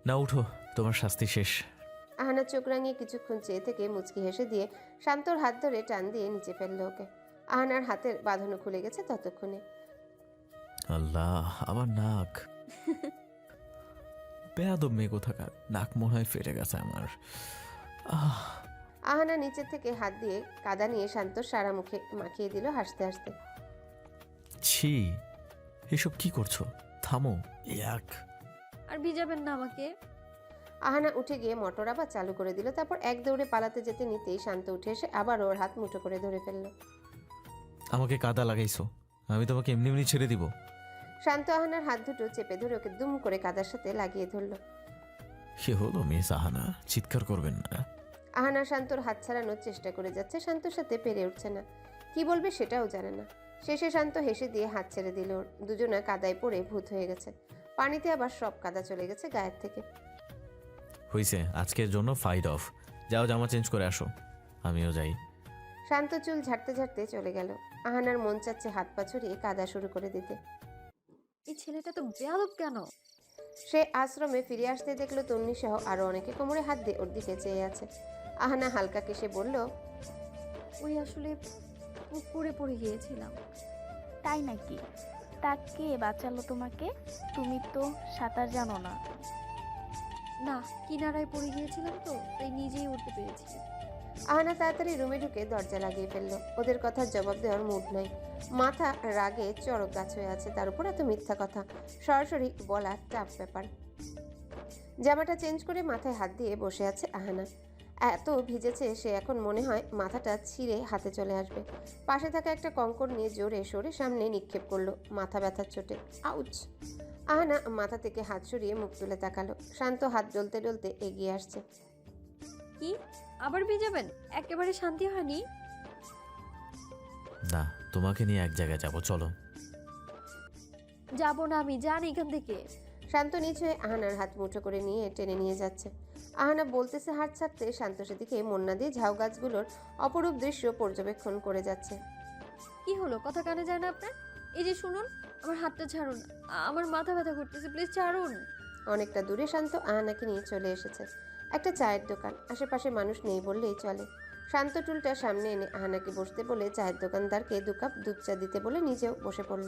না উঠো, তোমার শাস্তি শেষ। আহানা চোখ রাঙিয়ে কিছুক্ষণ চেয়ে থেকে মুচকি হেসে দিয়ে শান্তর হাত ধরে টান দিয়ে নিচে ফেললো ওকে। আহানার হাতের বাঁধনও খুলে গেছে ততক্ষণে। আল্লাহ, আমার নাক। বেয়াদব মেয়ে কোথাকার, নাক মনে হয় ফেটে গেছে আমার। আহ, আহানা নিচের থেকে হাত দিয়ে কাদা নিয়ে শান্তর সারা মুখে মাখিয়ে দিল হাসতে হাসতে। ছি, এসব কি করছো? থামো। ইয়াক। আর ভিজাবেন না আমাকে। আহানা উঠে গিয়ে মোটর আবার চালু করে দিল। তারপর এক দৌড়ে পালাতে যেতে নিতেই শান্ত উঠে এসে আবার ওর হাত মুঠো করে ধরে ফেললো। আমাকে কাদা লাগাইছো, আমি তোমাকে এমনি এমনি ছেড়ে দিব? শান্ত আহানার হাত দুটো চেপে ধরে ওকে দুম করে কাদার সাথে লাগিয়ে ধরল। সে হলো মিস আহানা, চিৎকার করবেন না। আহানা শান্তর হাত ছাড়ানোর চেষ্টা করে যাচ্ছে, শান্তর সাথে পেরে উঠছে না। কি বলবে সেটাও জানে না। শেষে শান্ত হেসে দিয়ে হাত ছেড়ে দিল ওর। দুজনে কাদায় পড়ে ভূত হয়ে গেছে। পানিতে আবার সব কাদা চলে গেছে গায়ের থেকে। হইছে, আজকের জন্য ফাইট অফ। যাও, জামা চেঞ্জ করে আসো, আমিও যাই। শান্ত চুল ঝাড়তে ঝাড়তে চলে গেল। আহানার মন চাচ্ছে হাত পা ছড়িয়ে কাদা শুরু করে দিতে। এই ছেলেটা তো বেয়াদব কেন? সে আশ্রমে ফিরে আসতে দেখলো তন্নি সহ আরো অনেকে কোমরে হাত দিয়ে ওর দিকে চেয়ে আছে। আহানা হালকা কেসে বলল, ওই আসলে পুকুরে পড়ে গিয়েছিলাম। তাই নাকি? তা কে বাঁচালো তোমাকে? তুমি তো সাঁতার জানো না। না, কিনারায় পড়ে গিয়েছিলাম তো, তাই নিজেই উঠতে পেরেছি। আহানা তাড়াতাড়ি রুমে ঢুকে দরজা লাগিয়ে ফেললো। ওদের কথার জবাব দেওয়ার মুড নাই। মাথা রাগে চড়ক গাছ হয়ে আছে, তার উপর এত মিথ্যা কথা সরাসরি বলা টাফ ব্যাপার। জামাটা চেঞ্জ করে মাথায় হাত দিয়ে বসে আছে আহানা। এত ভিজেছে সে, এখন মনে হয় মাথাটা ছিঁড়ে হাতে চলে আসবে। পাশে থাকা একটা কঙ্কর নিয়ে জোরে সরে সামনে নিক্ষেপ করলো, মাথা ব্যথার চোটে। আউচ! আহানা মাথা থেকে হাত সরিয়ে মুখ তুলে তাকালো। শান্ত হাত ডলতে ডলতে এগিয়ে আসছে। কি আবার ভিজাবেন? একেবারে শান্তি হয়নি। না, তোমাকে নিয়ে এক জায়গায় যাবো, চলো। যাবো না আমি, যান এখান থেকে। শান্ত নিচ হয়ে আহানার হাত মুঠো করে নিয়ে টেনে নিয়ে যাচ্ছে। আহানা বলতেছে হাত ছাড়তে, শান্ত সেদিকে মন না দিয়ে ঝাউ গাছগুলোর অপরূপ দৃশ্য পর্যবেক্ষণ করে যাচ্ছে। কি হলো, কথা কানে যায় না আপনার? এই যে শুনুন, আমার হাতটা ছাড়ুন, আমার মাথা ব্যথা করতেছে, প্লিজ ছাড়ুন। অনেকটা দূরে শান্ত আহানাকে নিয়ে চলে এসেছে একটা চায়ের দোকান। আশেপাশে মানুষ নেই বললেই চলে। শান্ত টুলটা সামনে এনে আহানাকে বসতে বলে চায়ের দোকানদারকে 2 কাপ দুধ চা দিতে বলে নিজেও বসে পড়ল।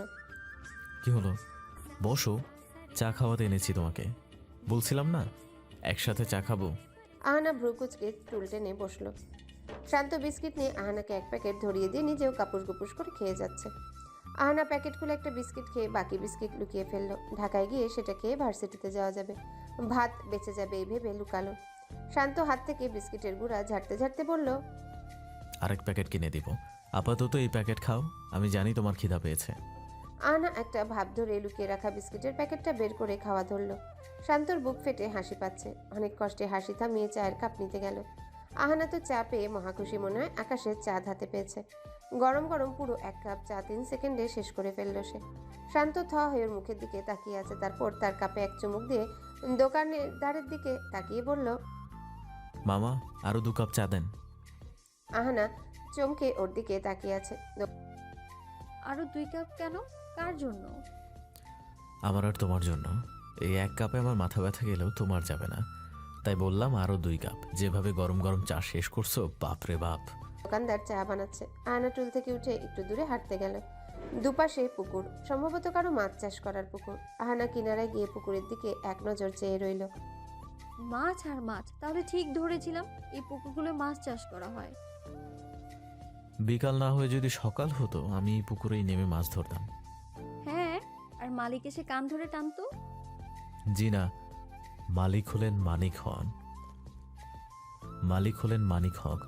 কি হলো? বসো, চা খাওয়াতে এনেছি তোমাকে। বলছিলাম না একসাথে চা খাবো? আহানা ভ্রুকুচকে টুল টেনে বসলো। শান্ত বিস্কিট নিয়ে আহানাকে এক প্যাকেট ধরিয়ে দিয়ে নিজেও কাপুস গুপুস করে খেয়ে যাচ্ছে। আহানা প্যাকেট খুলে একটা বিস্কিট খেয়ে বাকি বিস্কিট লুকিয়ে ফেললো। ঢাকায় গিয়ে সেটা খেয়ে ভার্সিটিতে যাওয়া যাবে, ভাত বেঁচে যাবে এই ভেবে লুকালো। শান্ত হাত থেকে বিস্কিটের গুঁড়া ঝাড়তে ঝাড়তে বলল, আরেক প্যাকেট কিনে দিব, আপাতত এই প্যাকেট খাও, আমি জানি তোমার খিদা পেয়েছে। আহানা একটা ভাব ধরে লুকিয়ে রাখা বিস্কিটের প্যাকেটটা বের করে খাওয়া ধরলো। শান্তর বুক ফেটে হাসি পাচ্ছে। অনেক কষ্টে হাসি থামিয়ে চায়ের কাপ নিতে গেল। আহানা তো চা পেয়ে মহাখুশি মনে হয় আকাশের চাঁদ হাতে পেয়েছে। গরম গরম পুরো 1 কাপ চা 3 সেকেন্ডে শেষ করে ফেললো সে। শান্ত থ হয়ে ওর মুখের দিকে তাকিয়ে আছে। তারপর তার কাপে এক চুমুক দিয়ে দোকানের দ্বারের দিকে তাকিয়ে বলল, মামা, আরো 2 কাপ চা দেন। আহানা চমকে ওর দিকে তাকিয়ে আছে। আরো 2 কাপ কেন? কার জন্য? আমার আর তোমার জন্য। এই 1 কাপে আমার মাথা ব্যথা গেলেও তোমার যাবে না, তাই বললাম আরো 2 কাপ। যেভাবে গরম গরম চা শেষ করছো, বাপরে বাপ। দোকানদার চা বানাচ্ছে। আহানা টুল থেকে উঠে একটু দূরে হাঁটতে গেল। দুপাশে পুকুর, সম্ভবত কারো মাছ চাষ করার পুকুর। আহানা কিনারায় গিয়ে পুকুরের দিকে এক নজর চেয়ে রইল। মাছ আর মাছ, তাহলে ঠিক ধরেছিলাম, এই পুকুরগুলো মাছ চাষ করা হয়। বিকাল না হয়ে যদি সকাল হতো, আমি এই পুকুরেই নেমে মাছ ধরতাম। হ্যাঁ, আর মালিক এসে কান ধরে টানতো। জি না, মালিক হলেন মানিক হন। মালিক হলেন মানিক হক।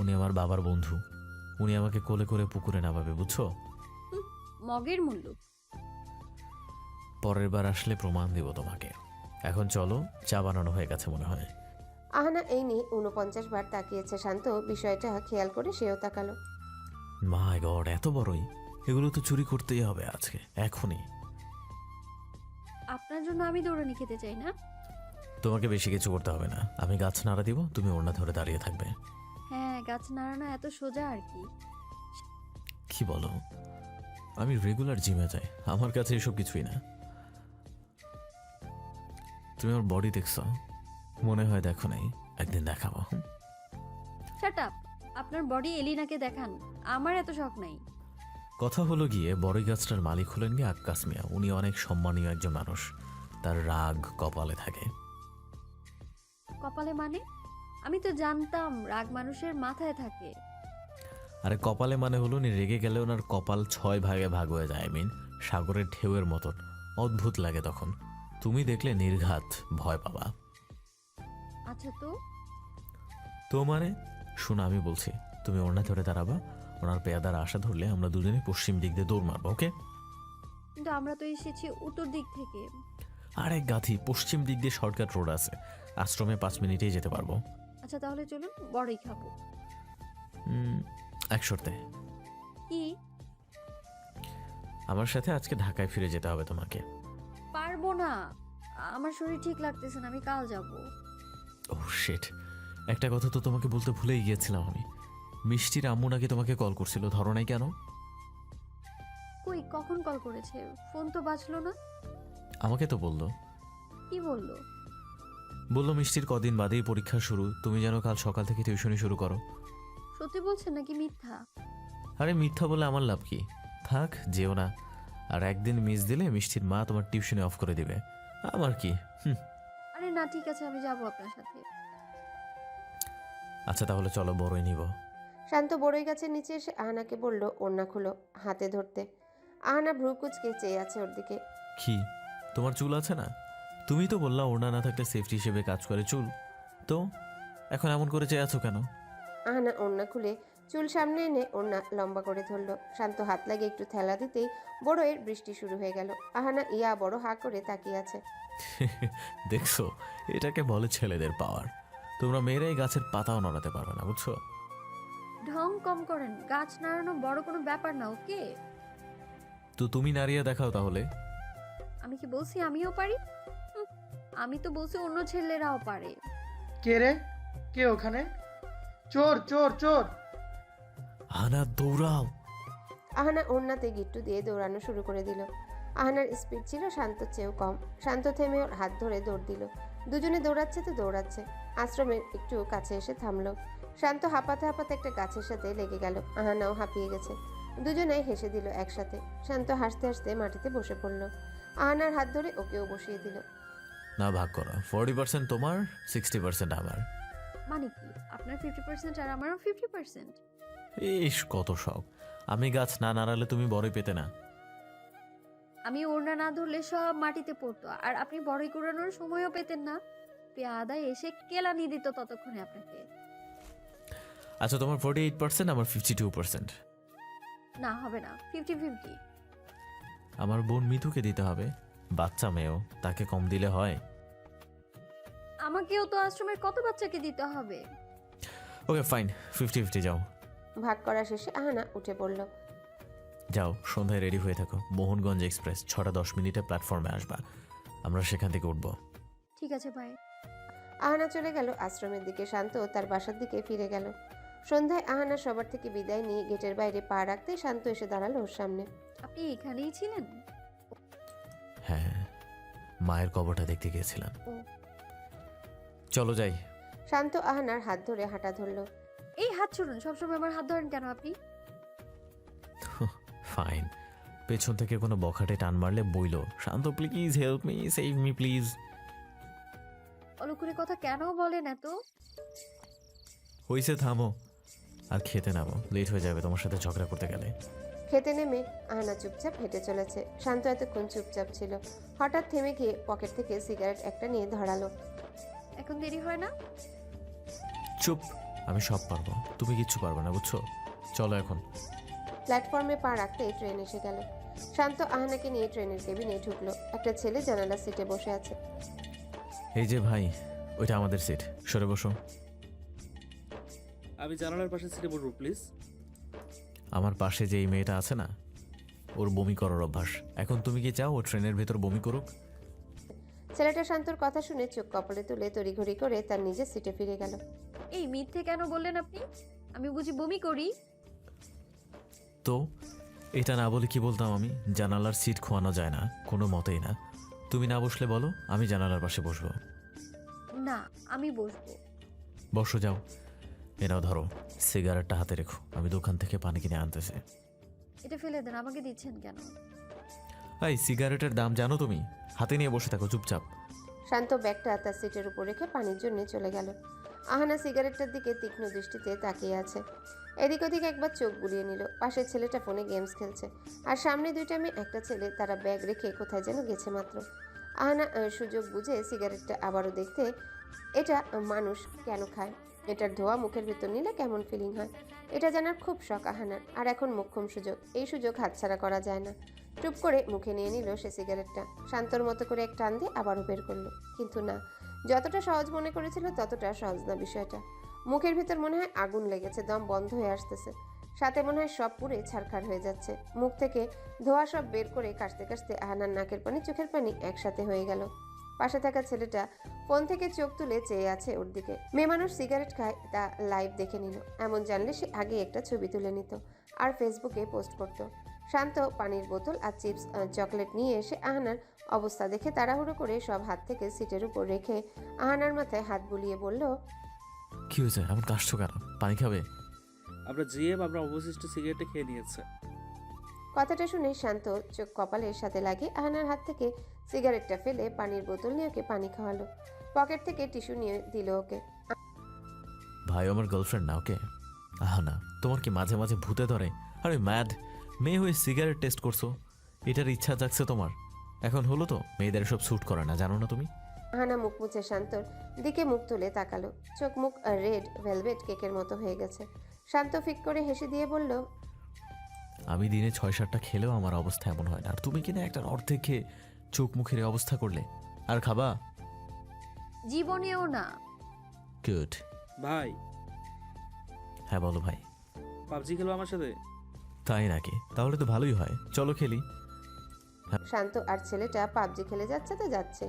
উনি আমার বাবার বন্ধু। উনি আমাকে কোলে করে পুকুরে নামাবে, বুঝছো? মগের মূল্য। পরের বার আসলে প্রমাণ দেব তোমাকে। এখন চলো, চা বানানো হয়ে গেছে মনে হয়। আহানা এই নিয়ে 49 বার তাকিয়েছে। শান্ত বিষয়টা খেয়াল করে সেও তাকালো। মাই গড, এত বড়ই! এগুলো তো চুরি করতেই হবে আজকে, এখনই। আপনার জন্য আমি দৌড়ানি খেতে চাই না। তোমাকে বেশি কিছু করতে হবে না, আমি গাছ নাড়া দিব, তুমি ওড়না ধরে দাঁড়িয়ে থাকবে। হ্যাঁ, গাছ নাড়ানো এত সোজা আর কি। কি বলো? আমি রেগুলার জিমে যাই, আমার কাছে এসব কিছুই না। তুমি আমার বডি দেখছো? মনে হয় দেখো নাই, একদিন দেখাবো। Shut up. আপনার বডি এলিনাকে দেখান, আমার এত শখ নাই। কথা হলো গিয়ে বড়ই গাছটার মালিক হলেন গিয়ে আক্কাস মিয়া। উনি অনেক সম্মানীয় একজন মানুষ, তার রাগ কপালে থাকে। কপালে মানে? আমি তো জানতাম রাগ মানুষের মাথায় থাকে। আরে কপালে মানে হলো উনি রেগে গেলে ওনার কপাল 6 ভাগে ভাগ হয়ে যায়। সাগরের ঢেউয়ের মতন অদ্ভুত লাগে তখন। তুমি দেখলে নির্ঘাত ভয় পাবা। আচ্ছা তো তো মানে শোনো, আমি বলছি তুমি ওড়না ধরে দাঁড়াবা, ওনার পেয়াদার আশা ধরলে আমরা দুজনে পশ্চিম দিক দিয়ে দৌড় মারবো, ওকে? কিন্তু আমরা তো এসেছি উত্তর দিক থেকে। আরে গাথি, পশ্চিম দিক দিয়ে শর্টকাট রোড আছে, আশ্রমে 5 মিনিটেই যেতে পারবো। আচ্ছা তাহলে চলুন, বড়ই খাবো। এক শর্তে। কি? আমার সাথে আজকে ঢাকায় ফিরে যেতে হবে তোমাকে। পারবো না, আমার শরীর ঠিক লাগতেছে না, আমি কাল যাব। ও শিট, একটা কথা তো তোমাকে বলতে ভুলেই গিয়েছিলাম আমি। মিষ্টির আম্মু নাকি তোমাকে কল করছিল, ধরো নাই কেন? কই, কখন কল করেছে? ফোন তো বাজলো না। আমাকে তো বললো। কি বললো? বললো মিষ্টির কদিন বাদেই পরীক্ষা শুরু, তুমি যেন কাল সকাল থেকে টিউশনি শুরু করো। সত্যি বলছেন নাকি মিথ্যা? আরে মিথ্যা বলে আমার লাভ কি? থাক, যেও না। আর একদিন মিস দিলে মিষ্টির মা তোমার টিউশনি অফ করে দিবে। আমার কি? আরে না, ঠিক আছে, আমি যাব আপনার সাথে। আচ্ছা তাহলে চলো, বড়ই নিব। শান্ত বড়ই গাছের নিচে এসে আহানাকে বলল ওড়না খুলো, হাতে ধরতে। আহানা ভ্রু কুচকে চেয়ে আছে ওর দিকে। কি তোমার চুল আছে না? তুমি তো বললা ওড়না না থাকলে সেফটি হিসেবে কাজ করে চুল, তো এখন এমন করে চেয়ে আছো কেন? আহানা ওড়না খুলে চুল সামনে এনে ওড়না লম্বা করে ধরল। শান্ত হাত লাগে একটু ঠেলা দিতেই বড়ইয়ের বৃষ্টি শুরু হয়ে গেল। আহানা ইয়া বড় হা করে তাকিয়ে আছে। দেখছো, এটাকে বলে ছেলেদের পাওয়ার। তোমরা মেয়েরাই গাছের পাতাও নড়াতে পারবে না, বুঝছো? ঢং কম করেন, গাছ নাড়ানো বড় কোনো ব্যাপার না, ওকে? তো তুমি নাড়িয়ে দেখাও তাহলে। আমি কি বলছি আমিও পারি? হুঁ, আমি তো বলছি অন্য ছেলেরাও পারে। কে রে? কে ওখানে? চোর চোর চোর! আনা দৌড়াও! আহানা ওড়নাতে গিট্টু দিয়ে দৌড়ানো শুরু করে দিল। আহানার স্পিড ছিল শান্তর চেয়েও কম। শান্ত থেমে ওর হাত ধরে দৌড় দিল। দুজনে দৌড়াচ্ছে তো দৌড়াচ্ছে। আশ্রমের একটু কাছে এসে থামলো। শান্ত হাঁপাতে হাঁপাতে একটা গাছের সাথে লেগে গেল। আহানাও হাঁপিয়ে গেছে। দুজনেই হেসে দিল একসাথে। শান্ত হাসতে হাসতে মাটিতে বসে পড়ল। আহানার হাত ধরে ওকেও বসিয়ে দিল। না, ভাগ করো, 40% তোমার, 60% আমার। মানে কি, আপনার 50% আর আমারও 50%? ইস, কত শখ! আমি গাছ না নাড়ালে তুমি বড়ই পেতে না। আমি ওড়না না ধরলে সব মাটিতে পড়তো, আর আপনি বড়ই কুড়ানোর সময়ও পেতেন না। পেয়াদা এসে কেলানি দিত ততক্ষণে আপনাকে। আচ্ছা, তোমার 48%, আমার 52%। না, হবে না, 50-50। আমার বোন মিথুকে দিতে হবে, বাচ্চা মেয়েও, তাকে কম দিলে হয়? আমাকেও তো আশ্রমের কত বাচ্চাকে দিতে হবে। ওকে ফাইন, 50-50 যাও। ভাগ করা শেষে আহানা উঠে পড়ল। যাও, সন্ধ্যায় রেডি হয়ে থাকো। মোহনগঞ্জ এক্সপ্রেস 6:10 প্ল্যাটফর্মে আসবা, আমরা সেখান থেকে উঠবো। ঠিক আছে, বাই। আহানা চলে গেল আশ্রমের দিকে। শান্ত তার বাসার দিকে ফিরে গেল। সন্ধ্যায় আহানা সবার থেকে বিদায় নিয়ে গেটের বাইরে পা রাখতেই শান্ত এসে দাঁড়ালো ওর সামনে। আপনি এখানেই ছিলেন? হ্যাঁ, মায়ের কবরটা দেখতে গিয়েছিলাম। ও। চলো যাই। শান্ত আহানার হাত ধরে হাঁটা ধরল। এই হাত ছুড়ুন, সবসময় আমার হাত ধরেন কেন আপনি? ফাইন, পেছন থেকে কোনো বখাটে টান মারলে বইলো, শান্ত please help me, save me please. অলক্ষণে কথা কেন বলেন এত? হইছে, থামো আর খেতে নামো, লেট হয়ে যাবে তোমার সাথে ঝগড়া করতে গেলে। খেতে নেমে আহানা চুপচাপ হেঁটে চলেছে। শান্ত এতক্ষণ চুপচাপ ছিল। হঠাৎ থেমে গিয়ে পকেট থেকে সিগারেট একটা নিয়ে ধরালো। এখন দেরি হয় না? চুপ, আমি সব পারবো, তুমি কিচ্ছু পারবে না, বুঝছো? চলো এখন। প্ল্যাটফর্মে পা রাখতেই ট্রেন এসে গেল। শান্ত আহানাকে নিয়ে ট্রেনের কেবিনে ঢুকলো। একটা ছেলে জানালার সিটে বসে আছে। এই যে ভাই, ওইটা আমাদের সিট, সরে বসো। আমি জানালার পাশে সিটে বসবো প্লিজ। আমার পাশে যে এই মেয়েটা আছে না, ওর বমি করার অভ্যাস। এখন তুমি কি চাও ও ট্রেনের ভেতর বমি করুক? ছেলেটা শান্তর কথা শুনে চোখ কপালে তুলে তড়িঘড়ি করে তার নিজের সিটে ফিরে গেল। এই মিথ্যে কেন বললেন আপনি? আমি বুঝি বমি করি? তো এটা না বলে কি বলতাম আমি? জানালার সিট খোয়ানো যায় না কোনো মতেই না। তুমি না বসলে বলো, আমি জানালার পাশে বসবো। না, আমি বসবো। বসো, যাও। এনাও ধরো, সিগারেটটা হাতে রেখো, আমি দোকান থেকে পানি কিনে আনতেছি। এটা ফেলে দেন, আমাকে দিচ্ছেন কেন? এই সিগারেটের দাম জানো তুমি? হাতে নিয়ে বসে থাকো চুপচাপ। শান্ত ব্যাগটা তার সিটের উপর রেখে পানির জন্য চলে গেল। আহানা সিগারেটটার দিকে তীক্ষ্ণ দৃষ্টিতে তাকিয়ে আছে। এদিক ওদিক একবার চোখ বুলিয়ে নিল। পাশের ছেলেটা ফোনে গেমস খেলছে, আর সামনে দুইটা মেয়ে, একটা ছেলে, তারা ব্যাগ রেখে কোথায় যেন গেছে মাত্র। আহানা সুযোগ বুঝে সিগারেটটা আবারও দেখতে, এটা মানুষ কেন খায়, এটার ধোয়া মুখের ভেতর নিলে কেমন ফিলিং হয়, এটা জানার খুব শখ আহানার। আর এখন মোক্ষম সুযোগ, এই সুযোগ হাতছাড়া করা যায় না। টুপ করে মুখে নিয়ে নিল সে সিগারেটটা, শান্তর মতো করে এক টান দিয়ে আবারও বের করলো। কিন্তু না, যতটা সহজ মনে করেছিল ততটা সহজ না বিষয়টা। মুখের ভিতর মনে হয় আগুন লেগেছে, দম বন্ধ হয়ে আসতেছে, সাথে মনে হয় সব পুড়ে ছারখার হয়ে যাচ্ছে। মুখ থেকে ধোয়া সব বের করে কাশতে কাশতে আহানার নাকের পানি চোখের পানি একসাথে হয়ে গেল। পাশে থাকা ছেলেটা ফোন থেকে চোখ তুলে চেয়ে আছে ওর দিকে। মেয়ে মানুষ সিগারেট খায় তা লাইভ দেখে নিল, এমন জানলে সে আগে একটা ছবি তুলে নিত আর ফেসবুকে পোস্ট করত। শান্ত পানির বোতল আর চিপস চকলেট নিয়ে এসে আহানার অবস্থা দেখে তাড়াহুড়ো করে সব হাত থেকে সিটের উপর রেখে আহানার মাথায় হাত বুলিয়ে বলল, কি হয়েছে, এমন কাশছো কেন? পানি খাবে? আপনার জিএম আপনার অবশিষ্ট সিগারেটটা খেয়ে নিয়েছে। কথাটা শুনে শান্ত চোখ কপালের সাথে লাগিয়ে আহানার হাত থেকে সিগারেটটা ফেলে পানির বোতল নিয়ে ওকে পানি খাওয়ালো। পকেট থেকে টিস্যু নিয়ে দিল ওকে। ভাই আমার গার্লফ্রেন্ড না, ওকে? আহা না, তোমার কি মাঝে মাঝে ভূতে ধরে? আরে ম্যাড, মেয়ে হয়ে সিগারেট টেস্ট করছো, এটার ইচ্ছা জাগছে তোমার? এখন হলো তো, মেয়েদের সব স্যুট করে না, জানো না তুমি? আহানা মুখ মুছে শান্তর দিকে মুখ তুলে তাকালো। চোখ মুখ রেড ভেলভেট কেকের মতো হয়ে গেছে। শান্ত ফিক করে হেসে দিয়ে বলল, আমি দিনে 6-7টা খেলেও আমার অবস্থা এমন হয় না, আর তুমি কিনা একটা অর্ধেক খেয়ে চোখ মুখের এই অবস্থা করলে। আর খাবা? জীবনেও না। গুড। ভাই, হ্যাঁ বলো ভাই। পাবজি খেলবো আমার সাথে? তাই নাকি? তাহলে তো ভালোই হয়, চলো খেলি। শান্ত আর ছেলেটা পাবজি খেলে যাচ্ছে তো যাচ্ছে।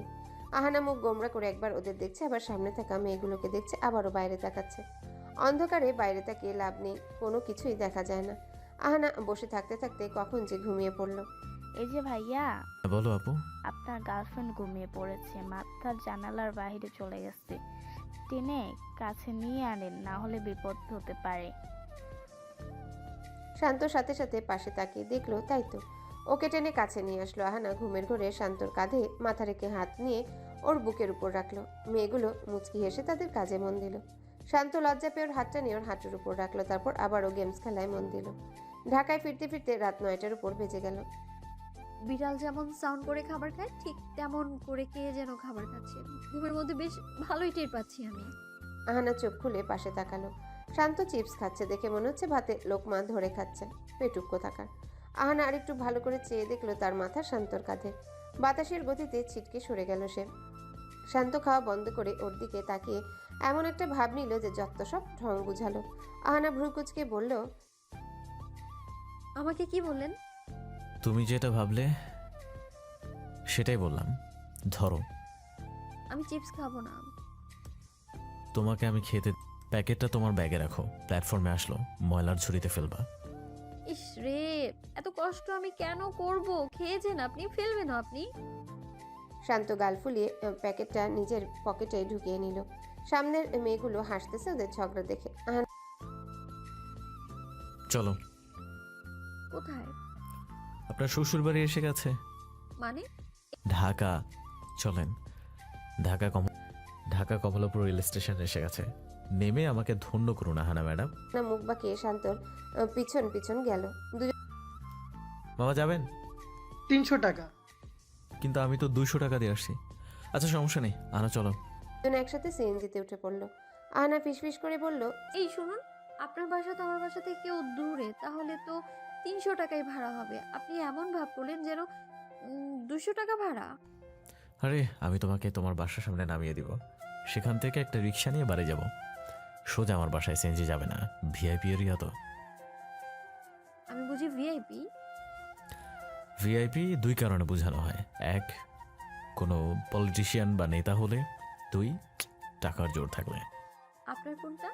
আহানা মুখ গোমরা করে একবার ওদের দেখছে, আবার সামনে থাকা মেয়েগুলোকে দেখছে, আবারও বাইরে তাকাচ্ছে। অন্ধকারে বাইরে তাকিয়ে লাভ নেই, কোনো কিছুই দেখা যায় না। আহানা বসে থাকতে থাকতে কখন যে ঘুমিয়ে পড়ল। এই যে ভাইয়া, হ্যাঁ, বলো আপু। আপনার গার্লফ্রেন্ড ঘুমিয়ে পড়েছে, মাথার জানালার বাইরে চলে গেছে। টেনে কাছে নিয়ে আনেন, না হলে বিপদ হতে পারে। শান্ত সাথে সাথে পাশে তাকিয়ে দেখলো, তাই তো। ওকে টেনে কাছে নিয়ে আসলো। আহানা ঘুমের ঘোরে শান্তর কাঁধে মাথা রেখে হাত নিয়ে ওর বুকের উপর রাখলো। মেয়েগুলো মুচকি হেসে তাদের কাজে মন দিল। শান্ত লজ্জা পেয়ে ওর হাতটা নিয়ে ওর হাঁটুর উপর রাখলো, তারপর আবারও গেমস খেলায় মন দিল। ঢাকায় ফিরতে ফিরতে রাত 9টার উপর বেজে গেল। বিড়াল যেমন সাউন্ড করে খাবার খায়, ঠিক তেমন করে কে যেন খাবার খাচ্ছে। ঘুমের মধ্যে বেশ ভালোই টের পাচ্ছি আমি। আহানা চোখ খুলে পাশে তাকালো। শান্ত চিপস খাচ্ছে দেখে মনে হচ্ছে ভাতে লোকমা ধরে খাচ্ছে, পেটুক কোথাকার। আহানা আরেকটু ভালো করে চেয়ে দেখলো তার মাথা শান্তর কাঁধে। বাতাসের গতিতে ছিটকে সরে গেল সে। শান্ত খাওয়া বন্ধ করে ওর দিকে তাকিয়ে এমন একটা ভাব নিল যে যত সব ঢং বুঝালো। আহানা ভ্রু কুচকে বলল, আমাকে কি বললেন? তুমি যেটা ভাবলে সেটাই বললাম। ধরো। আমি চিপস খাবো না। তোমাকে আমি খেতে, প্যাকেটটা তোমার ব্যাগে রাখো, প্ল্যাটফর্মে আসলো ময়লার ঝুড়িতে ফেলবা। ইস রে, এত কষ্ট আমি কেন করব? খেয়েছেন আপনি, ফেলবেন আপনি। শান্ত গাল ফুলিয়ে প্যাকেটটা নিজের পকেটে ঢুকিয়ে নিল। সামনের মেয়েগুলো হাসতেছে ওদের ঝগড়া দেখে। আহানা চলো, কোথায়? আপনার শ্বশুর বাড়ি এসে গেছে। মানে? ঢাকা চলেন। ঢাকা কমলাপুর রেল স্টেশন এসে গেছে, নেমে আমাকে ধন্য করুন আহানা ম্যাডাম। মুখ বাঁকিয়ে শান্তর পিছন পিছন গেল। মামা যাবেন? 300 টাকা। কিন্তু আমি তো 200 টাকা দিয়ে আসছি। আচ্ছা সমস্যা নেই, আনা চলো। দুজন একসাথে সিএনজিতে উঠে পড়ল। আহানা ফিসফিস করে বলল, এই শুনুন, আপনার বাসা তো আমার বাসা থেকে কেউ দূরে, তাহলে তো 300 টাকাই ভাড়া হবে। আপনি এমন ভাব করলেন যেন 200 টাকা ভাড়া। আরে আমি তোমাকে তোমার বাসার সামনে নামিয়ে দিব, সেখান থেকে একটা রিক্সা নিয়ে বাড়ি যাব। সোজা আমার বাসায় সিএনজি যাবে না, ভিআইপি এরিয়া তো। আমি বুঝি ভিআইপি? ভিআইপি 2 কারণে বোঝানো হয়: 1, কোনো পলিটিশিয়ান বা নেতা হলে; 2, টাকার জোর থাকলে। আপনার কোনটা?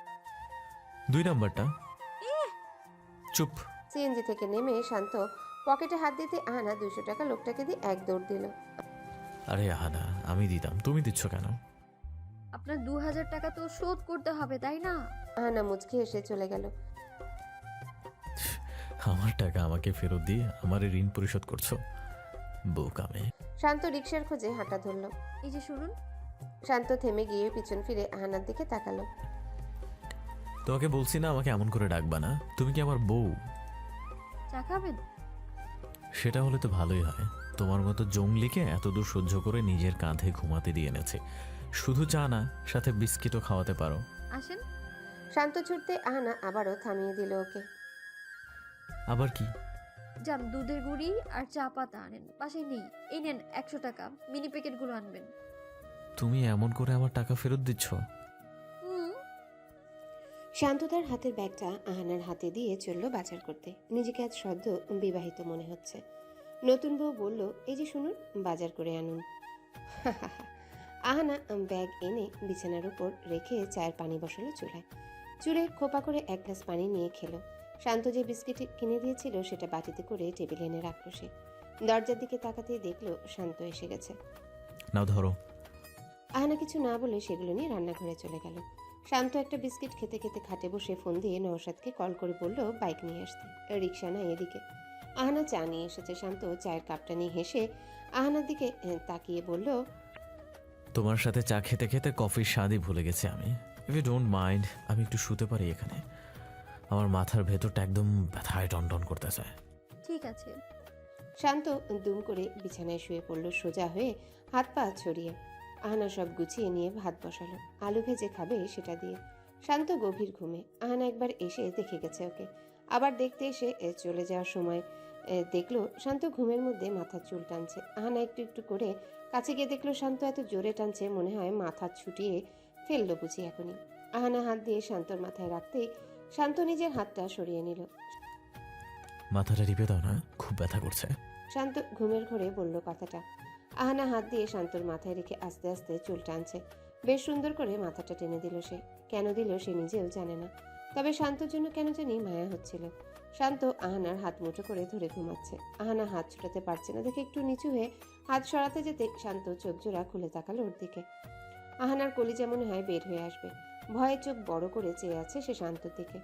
2 নাম্বারটা। চুপ। সিএনজি থেকে নেমে শান্ত পকেটে হাত দিতে আহানা 200 টাকা লোকটাকে দিয়ে এক দৌড় দিল। আরে আহানা, আমি দিতাম, তুমি দিচ্ছ কেন? আপনার 2000 টাকা তো শোধ করতে হবে তাই না? আহানা মুচকি এসে চলে গেল। আমার টাকা আমাকে ফেরত দিয়ে আমার এই ঋণ পরিশোধ করছো? বোকামে। শান্ত রিক্সার খোঁজে হাঁটা ধরল। এই যে শুনুন, শান্ত থেমে গিয়ে পিছন ফিরে আহানার দিকে তাকালো। তোমাকে বলছি না আমাকে এমন করে ডাকবা না, তুমি কি আমার বউ? চা খাবেন? সেটা হলে তো ভালোই হয়। তোমার মতো জঙ্গলিকে এত দূর সহ্য করে নিজের কাঁধে ঘুমাতে দিয়ে এনেছে। শুধু চা না, সাথে বিস্কিটও খাওয়াতে পারো। আসেন। শান্ত ছুটতে আহানা আবারও থামিয়ে দিল ওকে। আবার কি? যান, দুধের গুঁড়ি আর চা পাতা আনেন, পাশে নেই। এই নেন 100 টাকা, মিনি প্যাকেটগুলো আনবেন। তুমি এমন করে আমার টাকা ফেরত দিচ্ছ? হুম। শান্ত তার হাতের ব্যাগটা আহানার হাতে দিয়ে চলল বাজার করতে। নিজেকে আজ সদ্য বিবাহিত মনে হচ্ছে। নতুন বউ বলল, এই যে শুনুন, বাজার করে আনুন। আহানা ব্যাগ এনে বিছানার উপর রেখে চায়ের পানি বসালো চুলায়। চুলে খোপা করে 1 গ্লাস পানি নিয়ে খেলো। শান্ত যে বিস্কিট কিনে দিয়েছিল সেটা বাটিতে করে টেবিলে এনে রাখলো সে। দরজার দিকে তাকাতেই দেখলো শান্ত এসে গেছে। নাও ধরো। আহানা কিছু না বলে সেগুলো নিয়ে রান্নাঘরে চলে গেল। শান্ত একটা বিস্কিট খেতে খেতে খাটে বসে ফোন দিয়ে নওশাদকে কল করে বলল বাইক নিয়ে আসতে, রিক্সা না এদিকে। আহানা চা নিয়ে এসেছে। শান্ত চায়ের কাপটা নিয়ে হেসে আহানার দিকে তাকিয়ে বলল, তোমার সাথে চা খেতে খেতে কফির স্বাদই ভুলে গেছি আমি। ইফ ইউ ডোন্ট মাইন্ড, আমি একটু শুতে পারি এখানে? আমার মাথার ভেতরটা একদম ব্যথায় টনটন করতেছে। ঠিক আছে। শান্ত দুম করে বিছানায় শুয়ে পড়ল সোজা হয়ে, হাত পা ছড়িয়ে। আহানা সব গুছিয়ে নিয়ে ভাত বসালো। আলু ভেজে খাবে সেটা দিয়ে। শান্ত গভীর ঘুমে। আহানা একবার এসে দেখে গেছে ওকে। আবার দেখতে এসে চলে যাওয়ার সময় দেখলো শান্ত ঘুমের মধ্যে মাথার চুল টানছে। আহানা একটু একটু করে কাছে গিয়ে দেখলো শান্ত এত জোরে টানছে, মনে হয় মাথা ছুটিয়ে ফেললো বুঝি এখনই। আহানা হাত দিয়ে শান্তর মাথায় রাখতেই শান্ত নিজের হাতটা সরিয়ে নিল। মাথাটা টিপে দাও না, খুব ব্যথা করছে। শান্ত ঘুমের ঘোরে বলল কথাটা। আহানা হাত দিয়ে শান্তর মাথায় রেখে আস্তে আস্তে চুল টানছে। বেশ সুন্দর করে মাথাটা টেনে দিল সে। কেন দিল সে নিজেও জানে না, তবে শান্তর জন্য কেন জানি মায়া হচ্ছিল। শান্ত আহানার হাত মুঠো করে ধরে ঘুমাচ্ছে। আহানা হাত ছুটাতে পারছে না দেখে একটু নিচু হয়ে হাত সরাতে যেতে শান্ত চোখ জোড়া খুলে তাকালো ওর দিকে। আহানার কলিজা মনে হয় বের হয়ে আসবে। ভয়ে চোখ বড় করে চেয়ে আছে সে শান্তর দিকে।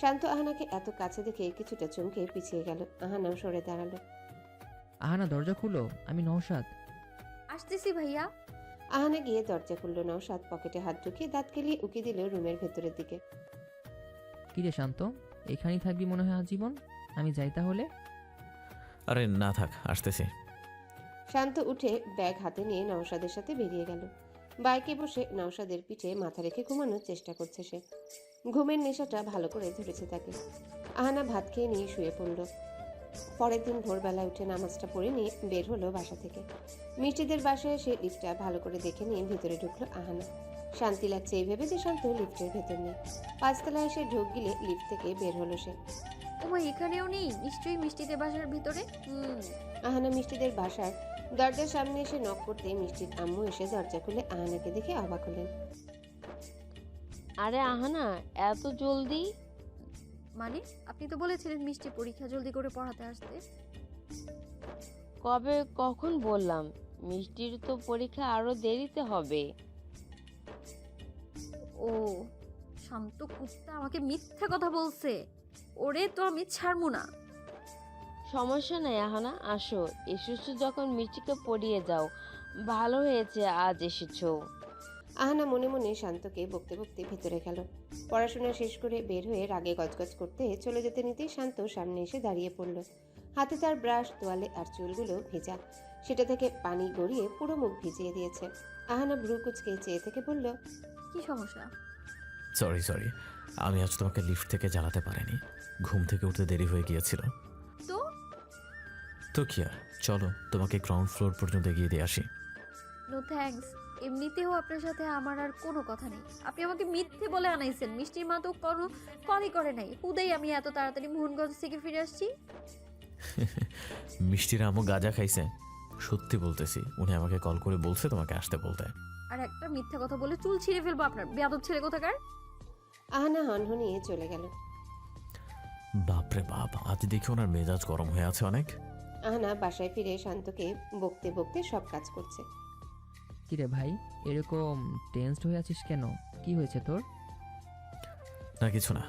শান্ত আহানাকে এত কাছে দেখে কিছুটা চমকে পিছিয়ে গেল। আহানাও সরে দাঁড়ালো। আহানা দরজা খুলো, আমি নওশাদ। আসতেছি ভাইয়া। আহানা গিয়ে দরজা খুলল। নওশাদ পকেটে হাত ঢুকিয়ে দাঁত কেলিয়ে উকি দিল রুমের ভেতরের দিকে। কিরে শান্ত, এখানেই থাকবি মনে হয় আজীবন? আমি যাই তাহলে। আরে না থাক, আসতেছি। শান্ত উঠে ব্যাগ হাতে নিয়ে নওশাদের সাথে বেরিয়ে গেল। বাইকে বসে নওশাদের পিঠে মাথা রেখে ঘুমানোর চেষ্টা করছে সে। ঘুমের নেশাটা ভালো করে ধরেছে তাকে। আহানা ভাত খেয়ে নিয়ে শুয়ে পড়ল। পরের দিন ভোরবেলায় উঠে নামাজটা পড়ে নিয়ে বের হলো বাসা থেকে। মিষ্টিদের বাসায় এসে লিফটটা ভালো করে দেখে নিয়ে ভিতরে ঢুকলো আহানা। শান্তি লাগছে এই ভেবে যে শান্ত লিফটের ভেতর নেই। 5 তলায় এসে ঢোক গিলে লিফট থেকে বের হলো সে। ওমা, এখানেও নেই? নিশ্চয়ই মিষ্টিতে বাসার ভিতরে। আহানা মিষ্টিদের বাসার দরজার সামনে এসে নক করতে মিষ্টির আম্মু এসে দরজা খুলে আহানাকে দেখে অবাক হলেন। আরে আহানা, এত জলদি? মানে, আপনি তো বলেছিলেন মিষ্টি পরীক্ষা জলদি করে পড়াতে আসতে। কবে কখন বললাম? মিষ্টির তো পরীক্ষা আরো দেরিতে হবে। ও, শান্ত কুত্তা আমাকে মিথ্যা কথা বলছে। ওরে তো আমি ছাড়বো না। সমস্যা নাই আহানা, আসো। এসেছো যখন মিষ্টিকে পড়িয়ে যাও। ভালো হয়েছে আজ এসেছো। আহানা মনে মনে শান্তকে বকতে বকতে ভিতরে গেল। পড়াশোনা শেষ করে বের হয়ে রাগে গজগজ করতে চলে যেতে নিতেই শান্ত সামনে এসে দাঁড়িয়ে পড়ল। হাতে তার ব্রাশ, তোয়ালে আর চুলগুলো ভেজা। সেটা থেকে পানি গড়িয়ে পুরো মুখ ভিজিয়ে দিয়েছে। আহানা ভ্রু কুচকে চেয়ে থেকে বলল, কি সমস্যা? সরি, আমি আজ তোমাকে লিফট থেকে জ্বালাতে পারিনি। ঘুম থেকে উঠতে দেরি হয়ে গিয়েছিল। তো তো কি আর, চলো তোমাকে গ্রাউন্ড ফ্লোর পর্যন্ত এগিয়ে দিয়ে আসি। No thanks. এমনিতেও আপনার সাথে আমার আর কোনো কথা নেই। আপনি আমাকে মিথ্যে বলে আনাইছেন। মিষ্টির মা তো কোনো কলই করে নাই। হুদাই আমি এত তাড়াতাড়ি মোহনগঞ্জ থেকে ফিরে আসছি। মিষ্টির আম্মু গাঁজা খাইছে। সত্যি বলতেছি, উনি আমাকে কল করে বলছে তোমাকে আসতে বলতে। আর একটা মিথ্যা কথা বলে চুল ছিঁড়ে ফেলবো আপনার, বেয়াদব ছেলে কোথাকার। আহানা হনহনিয়ে চলে গেল। বাপরে বাপ, আজ দেখি ওনার মেজাজ গরম হয়ে আছে অনেক। আহানা বাসায় ফিরে শান্তকে বকতে বকতে সব কাজ করছে। কিরে ভাই, এরকম টেন্সড হয়ে আছিস কেন? কি হয়েছে তোর? না কিছু না।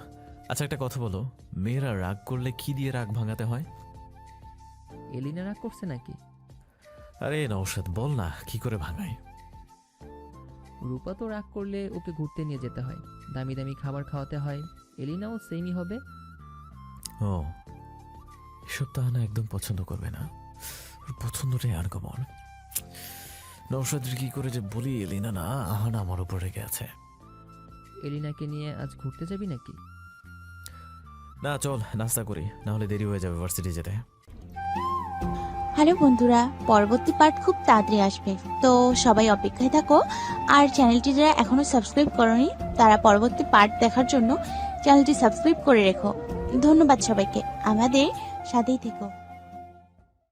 আচ্ছা একটা কথা বলো, মেয়েরা রাগ করলে কি দিয়ে রাগ ভাঙাতে হয়? এলিনা রাগ করছে নাকি? আরে নওশাদ বল না, কি করে ভাঙায়? রূপা তো রাগ করলে ওকে ঘুরতে নিয়ে যেতে হয়, দামি দামি খাবার খাওয়াতে হয়। এলিনাও সেমই হবে। ও, এসব তো আহানা একদম পছন্দ করবে না। ওর পছন্দটাই আনকমন। নওশাদের কি করে যে বলি, এলিনা না, আহানা আমার উপর রেগে আছে। এলিনাকে নিয়ে আজ ঘুরতে যাবি নাকি? না চল নাস্তা করি, না হলে দেরি হয়ে যাবে ভার্সিটি যেতে। হ্যালো বন্ধুরা, পরবর্তী পার্ট খুব তাড়াতাড়ি আসবে, তো সবাই অপেক্ষায় থাকো। আর চ্যানেলটি যারা এখনো সাবস্ক্রাইব করনি তারা পরবর্তী পার্ট দেখার জন্য চ্যানেলটি সাবস্ক্রাইব করে রেখো। ধন্যবাদ সবাইকে, আমাদের সাথেই থেকো।